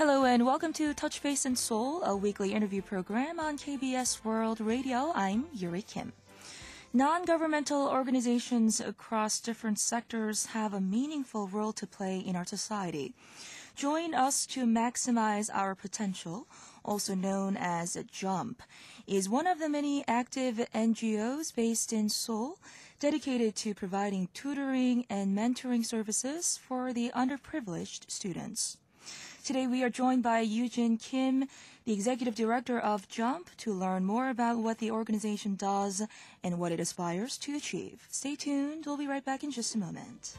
Hello and welcome to Touch Base in Seoul, a weekly interview program on KBS World Radio. I'm Yuri Kim. Non-governmental organizations across different sectors have a meaningful role to play in our society. Join us to maximize our potential, also known as JUMP, is one of the many active NGOs based in Seoul dedicated to providing tutoring and mentoring services for the underprivileged students. Today we are joined by Yujin Kim, the Executive Director of JUMP, to learn more about what the organization does and what it aspires to achieve. Stay tuned. We'll be right back in just a moment.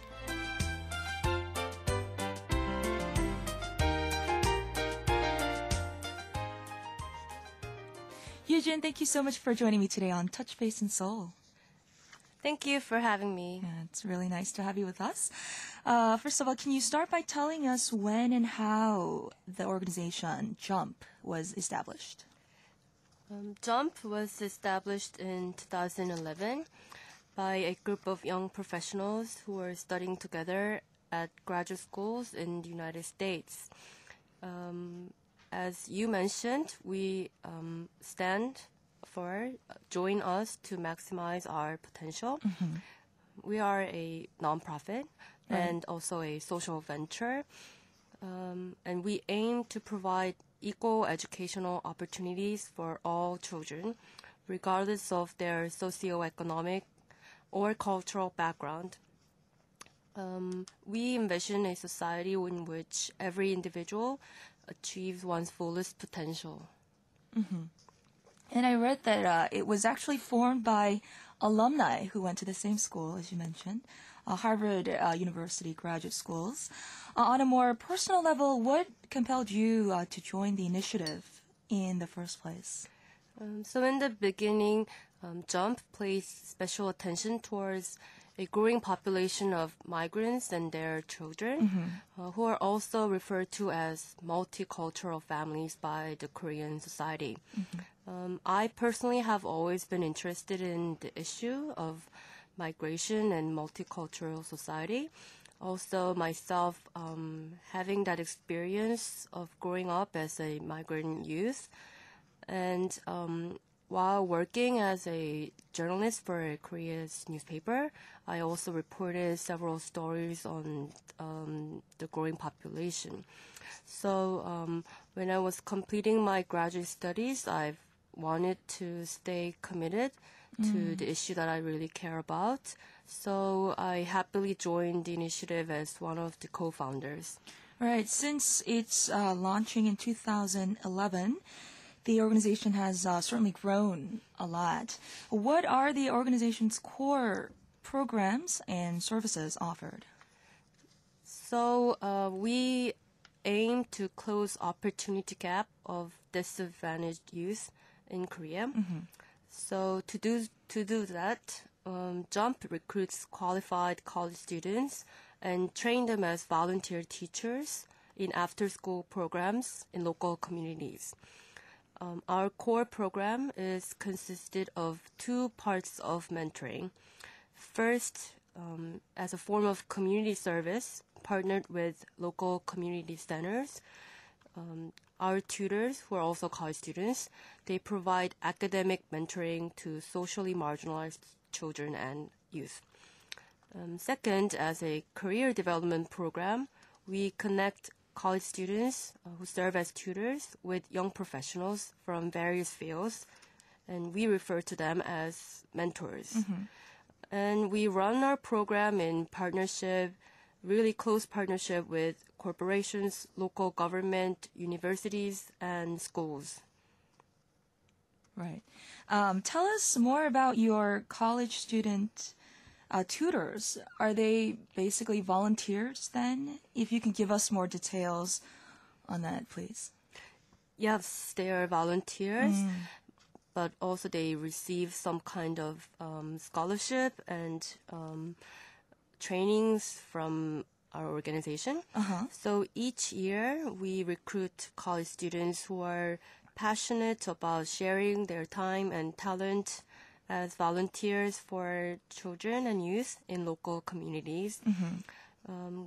Yujin, thank you so much for joining me today on Touch Base in Seoul. Thank you for having me. Yeah, it's really nice to have you with us. First of all, can you start by telling us when and how the organization JUMP was established? JUMP was established in 2011 by a group of young professionals who were studying together at graduate schools in the United States. As you mentioned, we stand for join us to maximize our potential. Mm-hmm. We are a nonprofit and also a social venture, and we aim to provide equal educational opportunities for all children, regardless of their socioeconomic or cultural background. We envision a society in which every individual achieves one's fullest potential. Mm-hmm. And I read that it was actually formed by alumni who went to the same school, as you mentioned, Harvard University graduate schools. On a more personal level, what compelled you to join the initiative in the first place? So in the beginning, JUMP placed special attention towards a growing population of migrants and their children, who are also referred to as multicultural families by the Korean society. I personally have always been interested in the issue of migration and multicultural society. Also, myself having that experience of growing up as a migrant youth, and while working as a journalist for Korea's newspaper, I also reported several stories on the growing population. So when I was completing my graduate studies, I wanted to stay committed to the issue that I really care about. So I happily joined the initiative as one of the co-founders. Right. Since its launching in 2011, the organization has certainly grown a lot. What are the organization's core programs and services offered? So we aim to close opportunity gap of disadvantaged youth in Korea. Mm-hmm. So to do that, JUMP recruits qualified college students and train them as volunteer teachers in after-school programs in local communities. Our core program is consisted of two parts of mentoring. First, as a form of community service, partnered with local community centers, our tutors, who are also college students, they provide academic mentoring to socially marginalized children and youth. Second, as a career development program, we connect college students who serve as tutors with young professionals from various fields, and we refer to them as mentors. Mm-hmm. And we run our program in partnership, really close partnership with corporations, local government, universities, and schools. Right. Tell us more about your college student tutors. Are they basically volunteers then? If you can give us more details on that, please. Yes, they are volunteers, but also they receive some kind of scholarship and trainings from our organization. Uh-huh. So each year we recruit college students who are passionate about sharing their time and talent as volunteers for children and youth in local communities. Mm-hmm.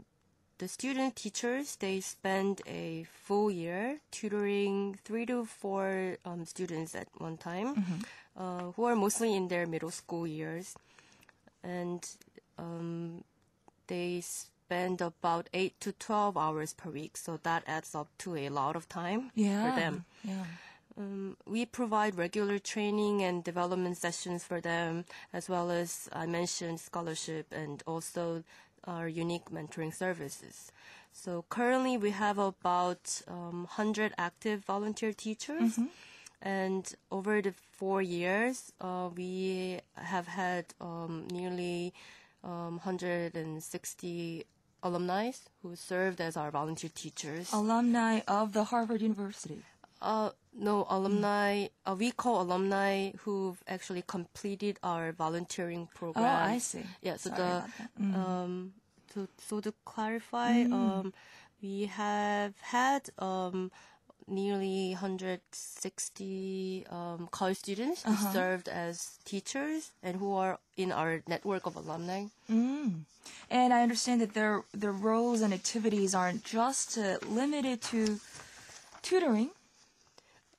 the student teachers, they spend a full year tutoring 3 to 4 students at one time, who are mostly in their middle school years. And they spend about 8 to 12 hours per week, so that adds up to a lot of time for them. Yeah. We provide regular training and development sessions for them, as well as, I mentioned, scholarship and also our unique mentoring services. So currently we have about 100 active volunteer teachers. And over the 4 years, we have had nearly 160 alumni who served as our volunteer teachers. Alumni of the Harvard University. No, alumni, we call alumni who've actually completed our volunteering program. Oh, I see. Yeah, so Sorry about that. So to clarify, we have had nearly 160 college students who served as teachers and who are in our network of alumni. And I understand that their roles and activities aren't just limited to tutoring.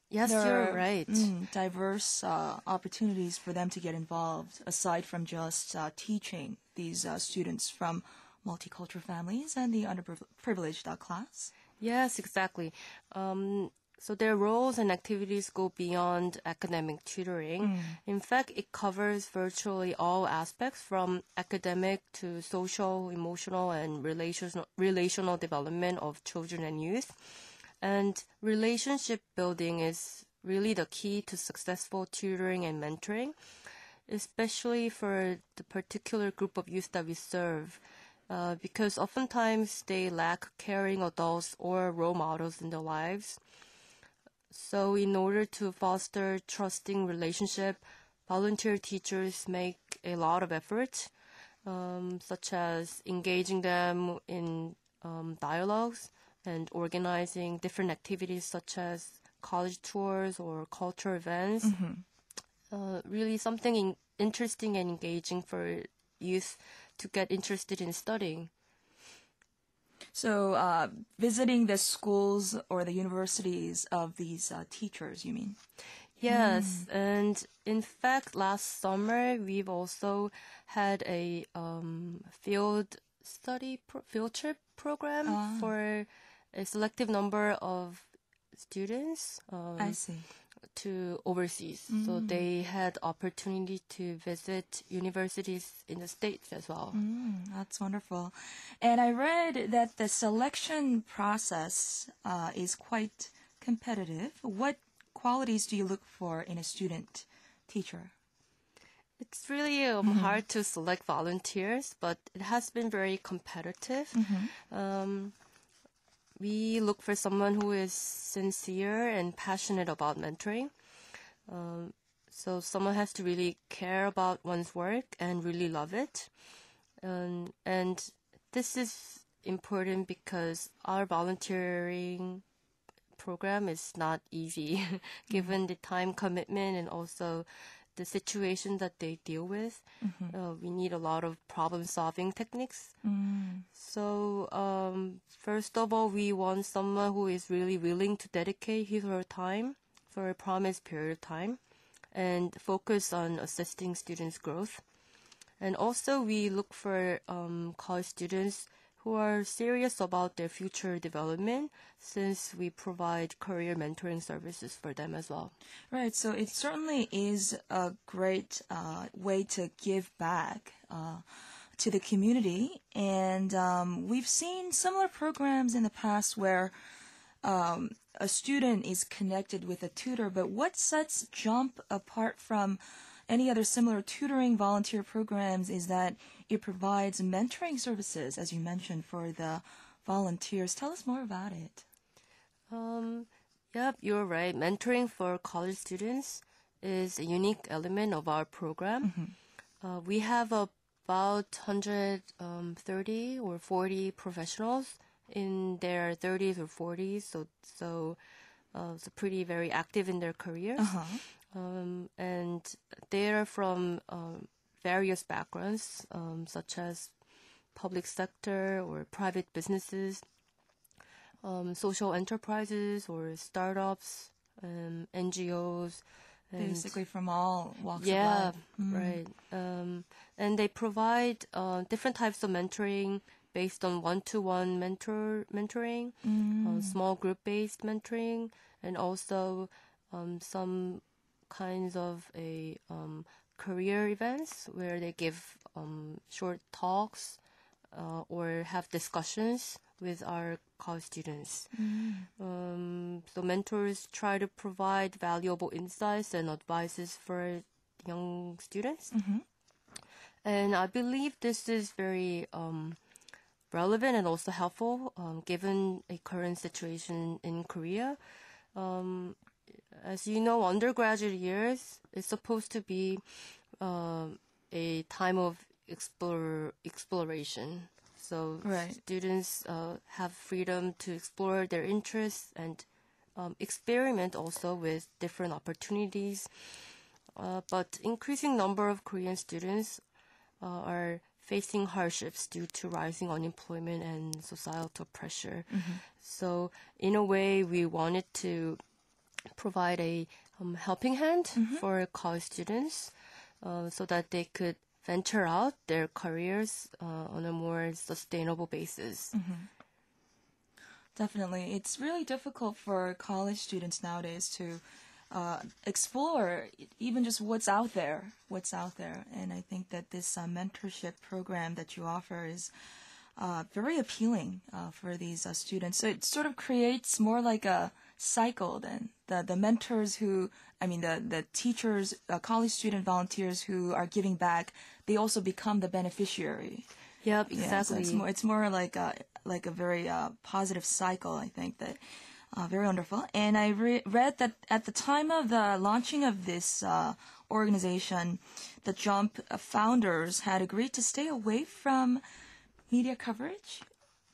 Yes, There you're are, right. Diverse opportunities for them to get involved, aside from just teaching these students from multicultural families and the underprivileged class. Yes, exactly. So their roles and activities go beyond academic tutoring. In fact, it covers virtually all aspects from academic to social, emotional, and relational development of children and youth. And relationship building is really the key to successful tutoring and mentoring, especially for the particular group of youth that we serve. Because oftentimes they lack caring adults or role models in their lives. So in order to foster trusting relationship, volunteer teachers make a lot of effort, such as engaging them in dialogues and organizing different activities such as college tours or cultural events. Really something interesting and engaging for youth to get interested in studying. So visiting the schools or the universities of these teachers, you mean? Yes, and in fact, last summer we've also had a field trip program for a selective number of students. I see. To overseas. So they had opportunity to visit universities in the States as well. That's wonderful. And I read that the selection process is quite competitive. What qualities do you look for in a student teacher? It's really hard to select volunteers, but it has been very competitive. We look for someone who is sincere and passionate about mentoring. So someone has to really care about one's work and really love it. And this is important because our volunteering program is not easy, given the time commitment and also the situation that they deal with. We need a lot of problem-solving techniques. So first of all, we want someone who is really willing to dedicate his or her time for a promised period of time and focus on assisting students' growth. And also, we look for college students who are serious about their future development, since we provide career mentoring services for them as well. Right, so it certainly is a great way to give back to the community. And we've seen similar programs in the past where a student is connected with a tutor, but what sets JUMP apart from any other similar tutoring volunteer programs is that it provides mentoring services, as you mentioned, for the volunteers. Tell us more about it. Yep, you're right. Mentoring for college students is a unique element of our program. We have about 130 or 40 professionals in their 30s or 40s, so pretty very active in their careers. And they are from various backgrounds, such as public sector or private businesses, social enterprises or startups, NGOs. Basically from all walks of life. Right. And they provide different types of mentoring based on one-to-one mentoring, small group-based mentoring, and also some kinds of career events where they give short talks or have discussions with our college students. So mentors try to provide valuable insights and advices for young students. And I believe this is very relevant and also helpful given a current situation in Korea. As you know, undergraduate years is supposed to be a time of exploration. So students have freedom to explore their interests and experiment also with different opportunities. But increasing number of Korean students are facing hardships due to rising unemployment and societal pressure. So in a way, we wanted to provide a helping hand for college students so that they could venture out their careers on a more sustainable basis. Definitely. It's really difficult for college students nowadays to explore even just what's out there. And I think that this mentorship program that you offer is very appealing for these students. So it sort of creates more like a cycle then. The mentors the teachers, college student volunteers who are giving back, they also become the beneficiary. Yep, exactly. Yeah, so it's more like a very positive cycle, I think, that very wonderful. And I read that at the time of the launching of this organization, the JUMP founders had agreed to stay away from media coverage.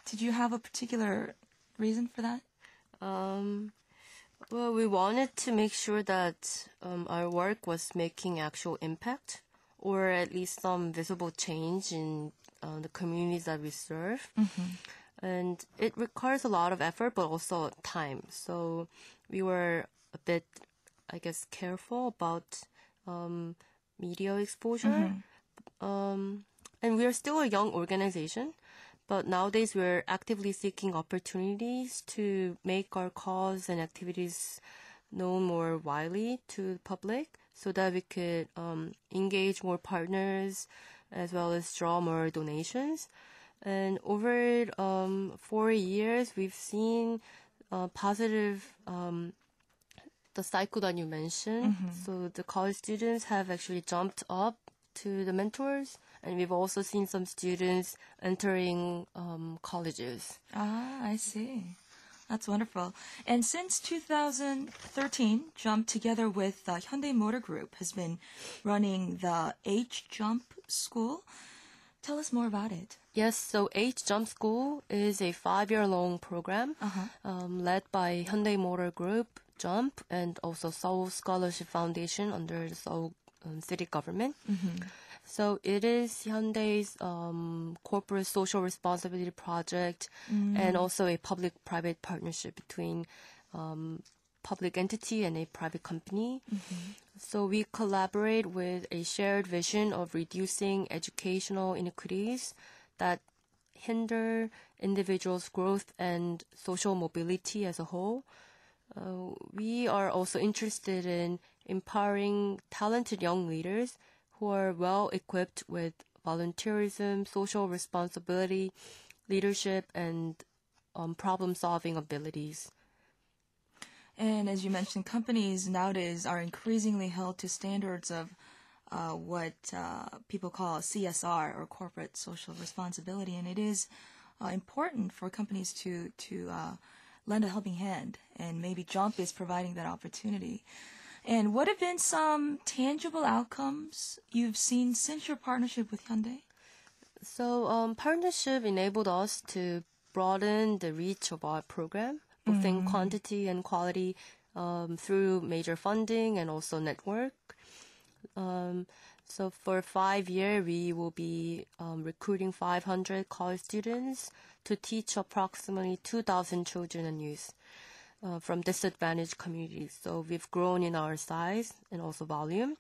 Did you have a particular reason for that? Well, we wanted to make sure that our work was making actual impact, or at least some visible change in the communities that we serve. And it requires a lot of effort, but also time. So we were a bit, I guess, careful about media exposure. And we are still a young organization, but nowadays we're actively seeking opportunities to make our cause and activities known more widely to the public so that we could engage more partners as well as draw more donations. And over 4 years, we've seen positive, the cycle that you mentioned. So the college students have actually jumped up to the mentors, and we've also seen some students entering colleges. Ah, I see. That's wonderful. And since 2013, JUMP, together with Hyundai Motor Group, has been running the JUMP School. Tell us more about it. Yes, so JUMP School is a 5-year-long program led by Hyundai Motor Group, JUMP, and also Seoul Scholarship Foundation under the Seoul city government. So it is Hyundai's corporate social responsibility project and also a public-private partnership between public entity and a private company. So we collaborate with a shared vision of reducing educational inequities that hinder individuals' growth and social mobility as a whole. We are also interested in empowering talented young leaders who are well equipped with volunteerism, social responsibility, leadership, and problem-solving abilities. And as you mentioned, companies nowadays are increasingly held to standards of what people call CSR, or corporate social responsibility. And it is important for companies to lend a helping hand. And maybe JUMP is providing that opportunity. And what have been some tangible outcomes you've seen since your partnership with Hyundai? So partnership enabled us to broaden the reach of our program, both in quantity and quality, through major funding and also network. So for 5 years, we will be recruiting 500 college students to teach approximately 2,000 children and youth from disadvantaged communities. So we've grown in our size and also volume.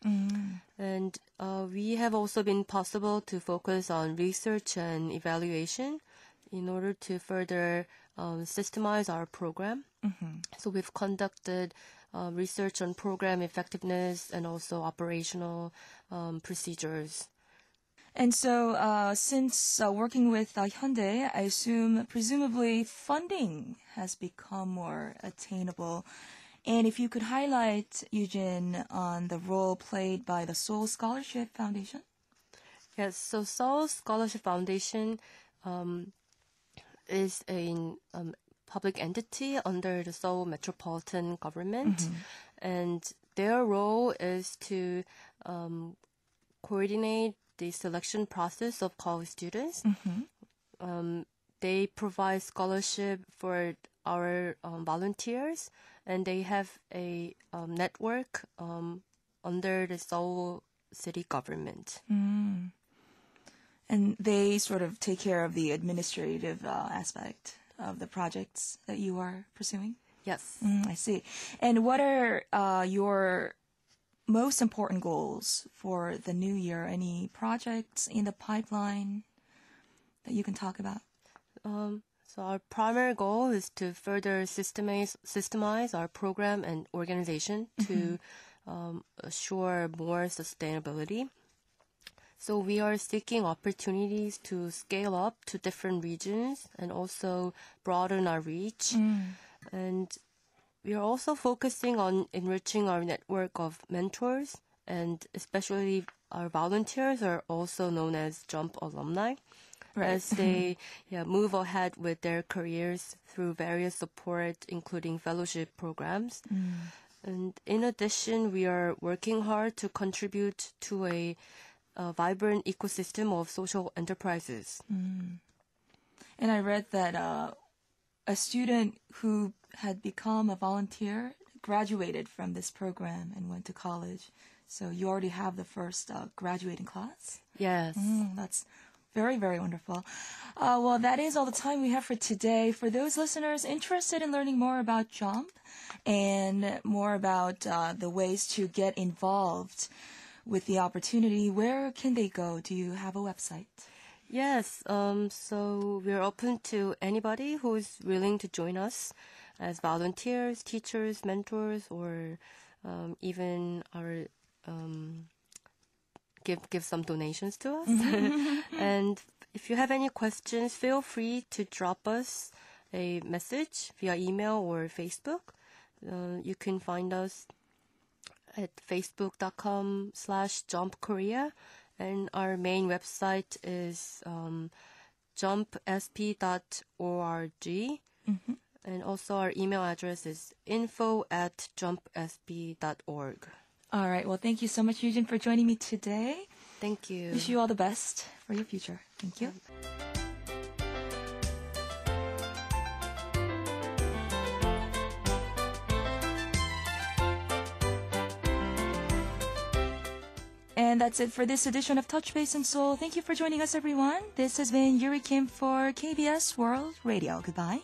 And we have also been possible to focus on research and evaluation in order to further systemize our program. So we've conducted research on program effectiveness and also operational procedures. And so since working with Hyundai, I assume presumably funding has become more attainable. And if you could highlight, Eugene, on the role played by the Seoul Scholarship Foundation? Yes, so Seoul Scholarship Foundation is a public entity under the Seoul metropolitan government, and their role is to coordinate the selection process of college students. They provide scholarship for our volunteers, and they have a network under the Seoul city government. And they sort of take care of the administrative aspect of the projects that you are pursuing? Yes. I see. And what are your most important goals for the new year? Any projects in the pipeline that you can talk about? So our primary goal is to further systemize our program and organization to assure more sustainability. So we are seeking opportunities to scale up to different regions and also broaden our reach. And we are also focusing on enriching our network of mentors, and especially our volunteers are also known as JUMP alumni, as they move ahead with their careers through various support, including fellowship programs. And in addition, we are working hard to contribute to a vibrant ecosystem of social enterprises. And I read that a student who had become a volunteer graduated from this program and went to college. So you already have the first graduating class? Yes. That's very, very wonderful. Well, that is all the time we have for today. For those listeners interested in learning more about JUMP and more about the ways to get involved with the opportunity, where can they go? Do you have a website? Yes, so we're open to anybody who is willing to join us as volunteers, teachers, mentors, or even our give some donations to us. And if you have any questions, feel free to drop us a message via email or Facebook. You can find us at facebook.com/JUMPKorea, and our main website is jumpsp.org. And also our email address is info@jumpsp.org. All right. Well, thank you so much, Eugene, for joining me today. Thank you. Wish you all the best for your future. Thank you. And that's it for this edition of Touch Base in Seoul. Thank you for joining us, everyone. This has been Yuri Kim for KBS World Radio. Goodbye.